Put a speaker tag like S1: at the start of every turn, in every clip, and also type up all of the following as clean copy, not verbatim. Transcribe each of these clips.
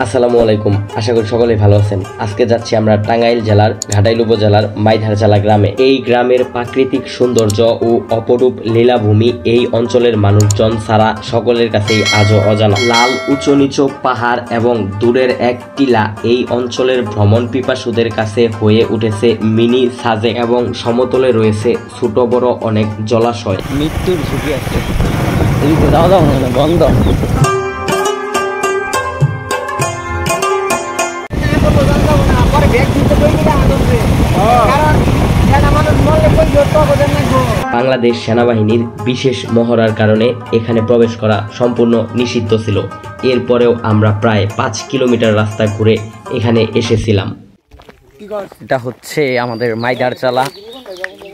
S1: আসসালামু আলাইকুম, আশা করি সকলেই ভালো আছেন। আজকে যাচ্ছি আমরা টাঙ্গাইল জেলার ঘাটাইল উপজেলার মাইধারচালা গ্রামে। এই গ্রামের প্রাকৃতিক সৌন্দর্য ও অপরূপ লীলাভূমি এই অঞ্চলের মানুষজন ছাড়া সকলের কাছেই আজও অজানা। লাল উঁচু নিচু পাহাড় এবং দূরের এক টিলা এই অঞ্চলের ভ্রমণ পিপাসুদের কাছে হয়ে উঠেছে মিনি সাজেক এবং সমতলে রয়েছে ছোট বড় অনেক জলাশয়। মৃত্যুর ঝুঁকি আছে, বন্ধ। বাংলাদেশ সেনাবাহিনীর বিশেষ মহড়ার কারণে এখানে প্রবেশ করা সম্পূর্ণ নিষিদ্ধ ছিল। এরপরেও আমরা প্রায় 5 কিলোমিটার রাস্তা ঘুরে এখানে এসেছিলাম।
S2: এটা হচ্ছে আমাদের মাইধারচালা।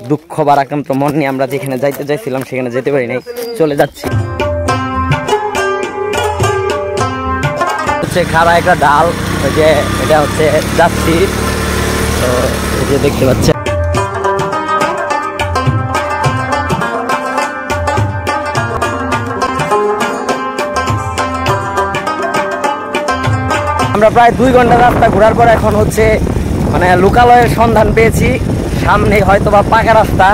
S2: দুঃখ ভারাক্রান্ত মন নিয়ে আমরা যেখানে যাইতে চাইছিলাম সেখানে যেতে পারি নাই, চলে যাচ্ছি। হচ্ছে খাড়া একটা ডাল, যে এটা হচ্ছে যাচ্ছি, তো এই যে দেখতে পাচ্ছি। আমরা প্রায় 2 ঘন্টা রাস্তা ঘোরার পর এখন হচ্ছে মানে লোকালয়ের সন্ধান পেয়েছি। সামনে হয়তো বা পাকা রাস্তা,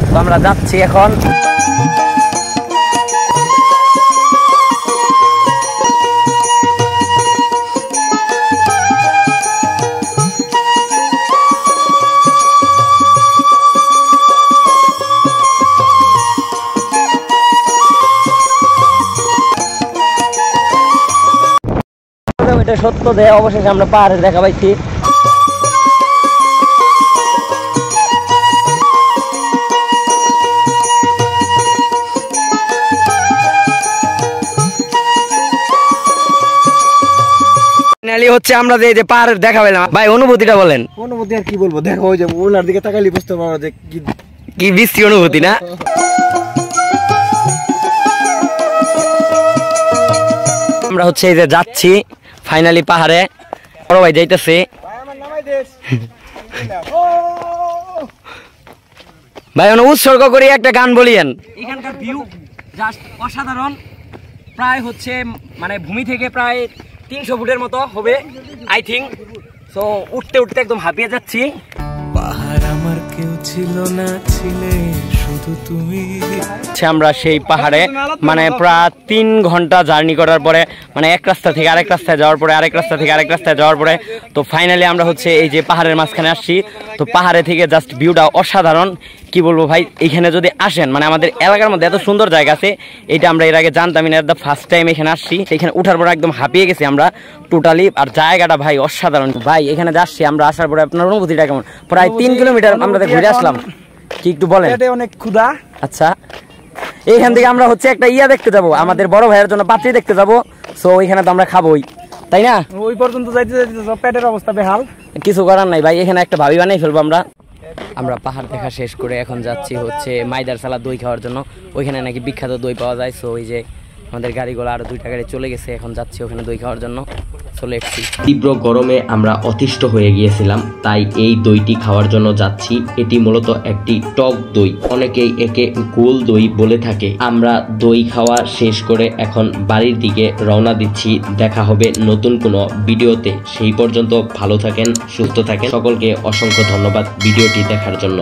S2: তো আমরা যাচ্ছি এখন। এটা সত্য যে অবশেষে আমরা পাহাড়ে দেখা পাইছি। হচ্ছে আমরা যে পাহাড়ের দেখা পেলাম, ভাই অনুভূতিটা বলেন।
S3: অনুভূতি আর কি বলবো, দেখো ওই যে ওনার দিকে তাকাইলে বুঝতে পারবো যে
S2: কি বিশ্রী অনুভূতি না। আমরা হচ্ছে এই যে যাচ্ছি ফাইনালি পাহাড়ে, বড় ভাই যাইতেছে। ভাই উৎসর্গ করে একটা গান বলিয়েন। এখানকার ভিউ জাস্ট অসাধারণ। প্রায় হচ্ছে মানে ভূমি থেকে প্রায় 300 ফুটের মতো হবে আই থিঙ্ক। সো উঠতে উঠতে একদম হাঁপিয়ে যাচ্ছি।
S4: পাহাড় আমার কেউ ছিল না, ছিলে শুধু তুমি।
S2: আমরা সেই পাহাড়ে মানে প্রায় 3 ঘন্টা জার্নি করার পরে, মানে এক রাস্তা থেকে আরেক রাস্তায় যাওয়ার পরে, আরেক রাস্তা থেকে আরেক রাস্তায় যাওয়ার পরে, তো ফাইনালি আমরা হচ্ছে এই যে পাহাড়ের মাঝখানে আসছি। তো পাহাড়ে থেকে জাস্ট ভিউটা অসাধারণ। কি বলবো ভাই, এখানে যদি আসেন, মানে আমাদের এলাকার মধ্যে এত সুন্দর জায়গা আছে, এটা আমরা এর আগে জানতামই না। ফার্স্ট টাইম এখানে আসছি, এখানে উঠার পরে একদম হাঁপিয়ে গেছি আমরা টোটালি। আর জায়গাটা ভাই অসাধারণ। ভাই এখানে যাচ্ছি আমরা, আসার পরে আপনার অনুভূতিটা কেমন? প্রায় 3 কিলোমিটার আমরা ঘুরে আসলাম, কি একটু বলেন?
S3: অনেক ক্ষুধা।
S2: আচ্ছা, এইখান থেকে আমরা হচ্ছে একটা দেখতে যাব, আমাদের বড় ভাইয়ের জন্য পাত্রী দেখতে যাব। সো ওইখানে তো আমরা খাবোই, তাই না?
S3: ওই পর্যন্ত যাইতে যাইতে পেটের অবস্থা বেহাল,
S2: কিছু করার নাই ভাই। এখানে একটা ভাবি বানাই ফেলবো আমরা। আমরা পাহাড় দেখা শেষ করে এখন যাচ্ছি হচ্ছে মাইধারচালা দই খাওয়ার জন্য। ওইখানে নাকি বিখ্যাত দই পাওয়া যায়। সো ওই যে আমাদের গাড়িগুলো আরো 2টা গাড়ি চলে গেছে, এখন যাচ্ছি ওখানে দই খাওয়ার জন্য। চলে এসেছি।
S1: তীব্র গরমে আমরা অতিষ্ঠ হয়ে গিয়েছিলাম, তাই এই দইটি খাওয়ার জন্য যাচ্ছি। এটি মূলত একটি টক দই, অনেকেই একে গোল দই বলে থাকে। আমরা দই খাওয়া শেষ করে এখন বাড়ির দিকে রওনা দিচ্ছি। দেখা হবে নতুন কোনো ভিডিওতে। সেই পর্যন্ত ভালো থাকেন, সুস্থ থাকেন। সকলকে অসংখ্য ধন্যবাদ ভিডিওটি দেখার জন্য।